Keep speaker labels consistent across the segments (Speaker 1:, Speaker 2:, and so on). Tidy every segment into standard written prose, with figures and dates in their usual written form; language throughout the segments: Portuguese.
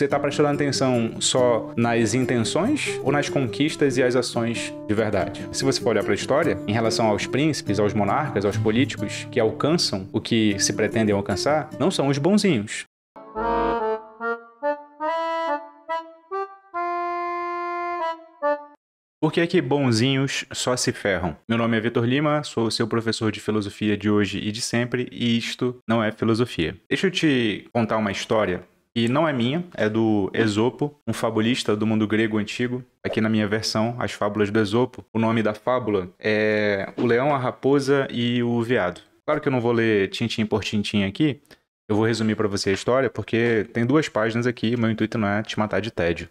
Speaker 1: Você está prestando atenção só nas intenções ou nas conquistas e as ações de verdade? Se você for olhar para a história, em relação aos príncipes, aos monarcas, aos políticos que alcançam o que se pretendem alcançar, não são os bonzinhos. Por que é que bonzinhos só se ferram? Meu nome é Vitor Lima, sou seu professor de filosofia de hoje e de sempre, e isto não é filosofia. Deixa eu te contar uma história que não é minha, é do Esopo, um fabulista do mundo grego antigo. Aqui na minha versão, As Fábulas do Esopo, o nome da fábula é O Leão, a Raposa e o Veado. Claro que eu não vou ler tintim por tintim aqui, eu vou resumir para você a história, porque tem 2 páginas aqui, meu intuito não é te matar de tédio.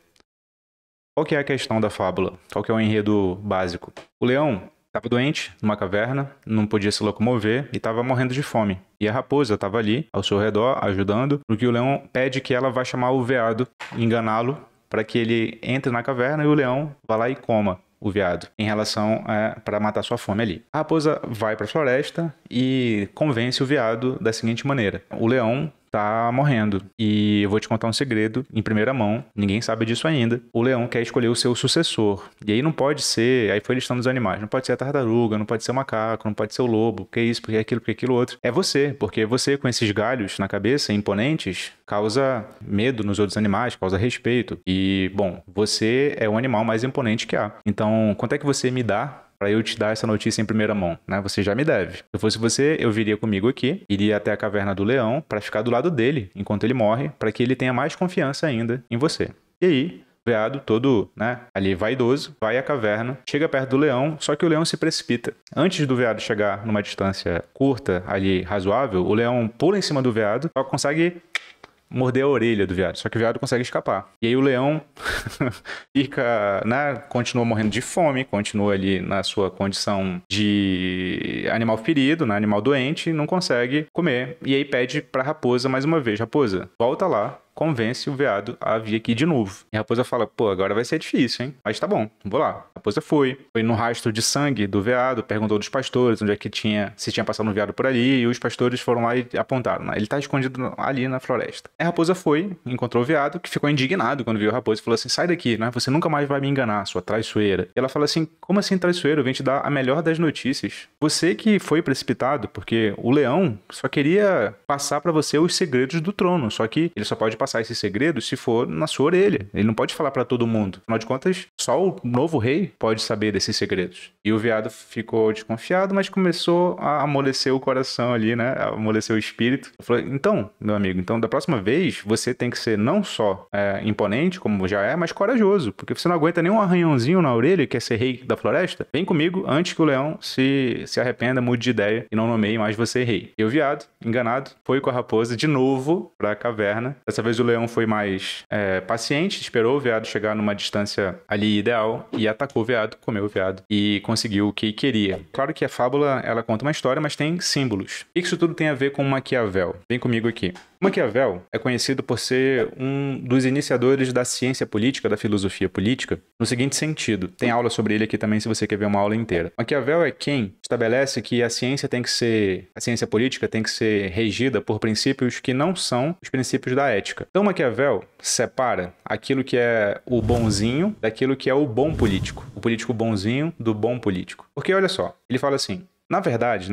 Speaker 1: Qual que é a questão da fábula? Qual que é o enredo básico? O leão estava doente, numa caverna, não podia se locomover e estava morrendo de fome. E a raposa estava ali, ao seu redor, ajudando, porque o leão pede que ela vá chamar o veado, enganá-lo, para que ele entre na caverna e o leão vá lá e coma o veado, em relação para matar sua fome ali. A raposa vai para a floresta e convence o veado da seguinte maneira: o leão tá morrendo. E eu vou te contar um segredo em primeira mão, ninguém sabe disso ainda. O leão quer escolher o seu sucessor. E aí não pode ser, aí foi listando os animais, não pode ser a tartaruga, não pode ser o macaco, não pode ser o lobo, porque isso, porque aquilo, porque aquilo outro. É você, porque você com esses galhos na cabeça, imponentes, causa medo nos outros animais, causa respeito. E, bom, você é o animal mais imponente que há. Então, quanto é que você me dá para eu te dar essa notícia em primeira mão, né? Você já me deve. Se eu fosse você, eu viria comigo aqui, iria até a caverna do leão para ficar do lado dele enquanto ele morre, para que ele tenha mais confiança ainda em você. E aí, o veado todo, né, ali vaidoso, vai à caverna, chega perto do leão, só que o leão se precipita. Antes do veado chegar numa distância curta, ali razoável, o leão pula em cima do veado, só consegue morder a orelha do veado, só que o veado consegue escapar. E aí o leão fica, né, continua morrendo de fome, continua ali na sua condição de animal ferido, né, animal doente, não consegue comer. E aí pede pra raposa mais uma vez: raposa, volta lá, convence o veado a vir aqui de novo. E a raposa fala: pô, agora vai ser difícil, hein? Mas tá bom, vou lá. A raposa foi no rastro de sangue do veado, perguntou dos pastores onde é que se tinha passado um veado por ali, e os pastores foram lá e apontaram, né? Ele tá escondido ali na floresta. A raposa foi, encontrou o veado, que ficou indignado quando viu a raposa e falou assim: sai daqui, né? Você nunca mais vai me enganar, sua traiçoeira. E ela fala assim: como assim traiçoeira? Eu vim te dar a melhor das notícias. Você que foi precipitado, porque o leão só queria passar pra você os segredos do trono, só que ele só pode passar esses segredos se for na sua orelha. Ele não pode falar pra todo mundo. Afinal de contas, só o novo rei pode saber desses segredos. E o veado ficou desconfiado, mas começou a amolecer o coração ali, né? A amolecer o espírito. Falou: então, meu amigo, então da próxima vez você tem que ser não só imponente, como já é, mas corajoso, porque você não aguenta nem um arranhãozinho na orelha e quer ser rei da floresta. Vem comigo antes que o leão se arrependa, mude de ideia e não nomeie mais você rei. E o veado, enganado, foi com a raposa de novo pra caverna. Dessa vez o leão foi mais paciente, esperou o veado chegar numa distância ali ideal e atacou o veado, comeu o veado e conseguiu o que queria. Claro que a fábula, ela conta uma história, mas tem símbolos. O que isso tudo tem a ver com Maquiavel? Vem comigo aqui. Maquiavel é conhecido por ser um dos iniciadores da ciência política, da filosofia política, no seguinte sentido. Tem aula sobre ele aqui também, se você quer ver uma aula inteira. Maquiavel é quem estabelece que a ciência política tem que ser regida por princípios que não são os princípios da ética. Então Maquiavel separa aquilo que é o bonzinho daquilo que é o bom político. O político bonzinho do bom político. Porque olha só, ele fala assim: na verdade,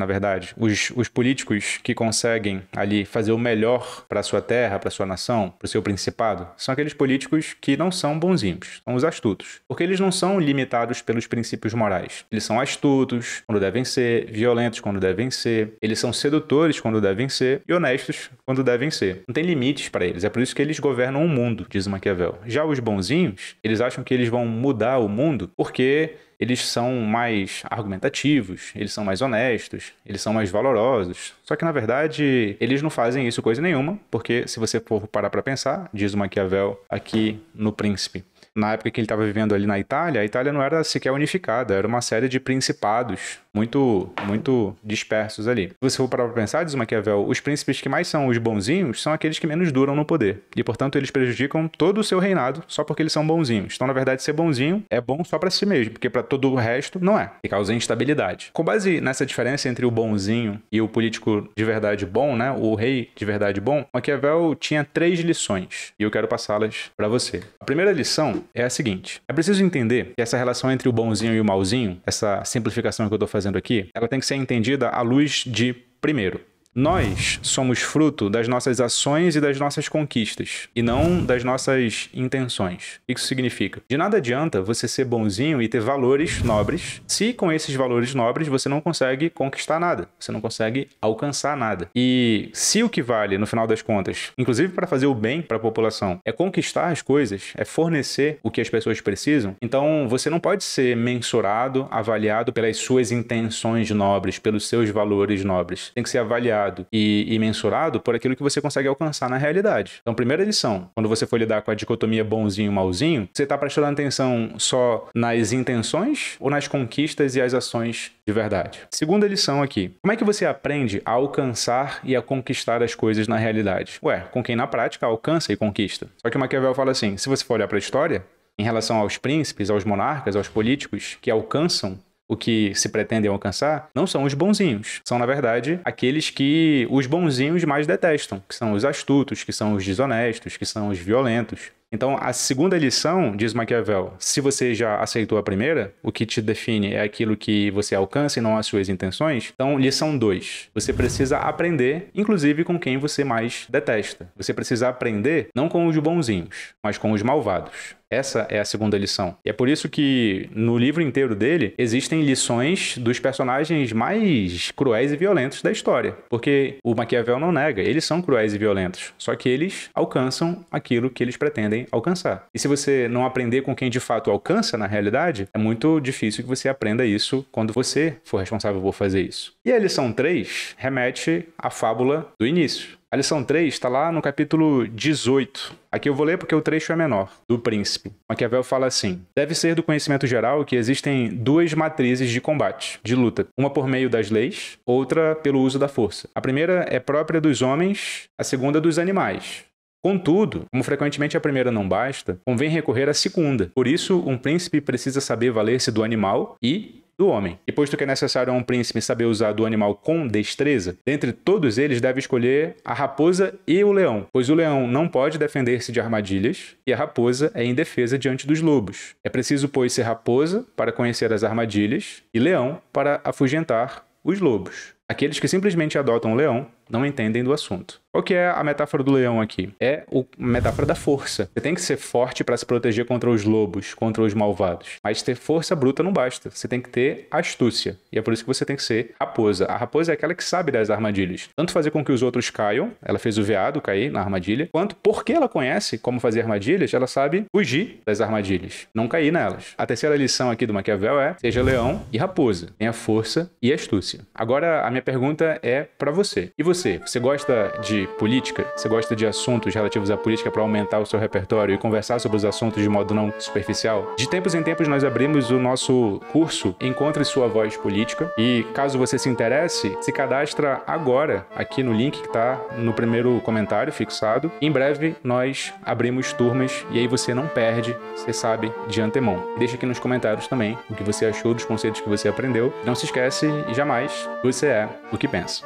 Speaker 1: os políticos que conseguem ali fazer o melhor para sua terra, para sua nação, para o seu principado, são aqueles políticos que não são bonzinhos, são os astutos. Porque eles não são limitados pelos princípios morais. Eles são astutos quando devem ser, violentos quando devem ser, eles são sedutores quando devem ser e honestos quando devem ser. Não tem limites para eles, é por isso que eles governam o mundo, diz Maquiavel. Já os bonzinhos, eles acham que eles vão mudar o mundo porque eles são mais argumentativos, eles são mais honestos, eles são mais valorosos. Só que, na verdade, eles não fazem isso coisa nenhuma, porque se você for parar para pensar, diz o Maquiavel aqui no Príncipe, na época que ele estava vivendo ali na Itália, a Itália não era sequer unificada, era uma série de principados muito dispersos ali. Se você for parar para pensar, diz Maquiavel, os príncipes que mais são os bonzinhos são aqueles que menos duram no poder. E, portanto, eles prejudicam todo o seu reinado só porque eles são bonzinhos. Então, na verdade, ser bonzinho é bom só para si mesmo, porque para todo o resto não é. E causa instabilidade. Com base nessa diferença entre o bonzinho e o político de verdade bom, né, o rei de verdade bom, Maquiavel tinha 3 lições e eu quero passá-las para você. A primeira lição é a seguinte: é preciso entender que essa relação entre o bonzinho e o mauzinho, essa simplificação que eu estou fazendo aqui, ela tem que ser entendida à luz de, primeiro, nós somos fruto das nossas ações e das nossas conquistas, e não das nossas intenções. O que isso significa? De nada adianta você ser bonzinho e ter valores nobres, se com esses valores nobres você não consegue conquistar nada, você não consegue alcançar nada. E se o que vale, no final das contas, inclusive para fazer o bem para a população, é conquistar as coisas, é fornecer o que as pessoas precisam, então você não pode ser mensurado, avaliado pelas suas intenções nobres, pelos seus valores nobres. Tem que ser avaliado e mensurado por aquilo que você consegue alcançar na realidade. Então, primeira lição, quando você for lidar com a dicotomia bonzinho e malzinho, você está prestando atenção só nas intenções ou nas conquistas e as ações de verdade? Segunda lição aqui, como é que você aprende a alcançar e a conquistar as coisas na realidade? Ué, com quem na prática alcança e conquista. Só que o Maquiavel fala assim, se você for olhar para a história, em relação aos príncipes, aos monarcas, aos políticos que alcançam o que se pretendem alcançar, não são os bonzinhos. São, na verdade, aqueles que os bonzinhos mais detestam, que são os astutos, que são os desonestos, que são os violentos. Então, a segunda lição, diz Maquiavel, se você já aceitou a primeira, o que te define é aquilo que você alcança e não as suas intenções. Então, lição 2, você precisa aprender, inclusive com quem você mais detesta. Você precisa aprender não com os bonzinhos, mas com os malvados. Essa é a segunda lição. E é por isso que no livro inteiro dele existem lições dos personagens mais cruéis e violentos da história. Porque o Maquiavel não nega, eles são cruéis e violentos. Só que eles alcançam aquilo que eles pretendem alcançar. E se você não aprender com quem de fato alcança na realidade, é muito difícil que você aprenda isso quando você for responsável por fazer isso. E a lição 3 remete à fábula do início. A lição 3 está lá no capítulo 18. Aqui eu vou ler porque o trecho é menor, do Príncipe. Maquiavel fala assim: deve ser do conhecimento geral que existem 2 matrizes de combate, de luta. Uma por meio das leis, outra pelo uso da força. A primeira é própria dos homens, a segunda dos animais. Contudo, como frequentemente a primeira não basta, convém recorrer à segunda. Por isso, um príncipe precisa saber valer-se do animal e do homem. E posto que é necessário a um príncipe saber usar do animal com destreza, dentre todos eles deve escolher a raposa e o leão, pois o leão não pode defender-se de armadilhas e a raposa é indefesa diante dos lobos. É preciso, pois, ser raposa para conhecer as armadilhas e leão para afugentar os lobos. Aqueles que simplesmente adotam o leão não entendem do assunto. Qual que é a metáfora do leão aqui? É a metáfora da força. Você tem que ser forte para se proteger contra os lobos, contra os malvados. Mas ter força bruta não basta. Você tem que ter astúcia. E é por isso que você tem que ser raposa. A raposa é aquela que sabe das armadilhas. Tanto fazer com que os outros caiam, ela fez o veado cair na armadilha, quanto porque ela conhece como fazer armadilhas, ela sabe fugir das armadilhas, não cair nelas. A terceira lição aqui do Maquiavel é: seja leão e raposa. Tenha força e astúcia. Agora, a minha pergunta é para você. E você? Você gosta de política? Você gosta de assuntos relativos à política para aumentar o seu repertório e conversar sobre os assuntos de modo não superficial? De tempos em tempos nós abrimos o nosso curso Encontre Sua Voz Política e caso você se interesse, se cadastra agora aqui no link que está no primeiro comentário fixado. Em breve nós abrimos turmas e aí você não perde, você sabe de antemão. Deixa aqui nos comentários também o que você achou dos conceitos que você aprendeu. Não se esquece, jamais você é o que pensa.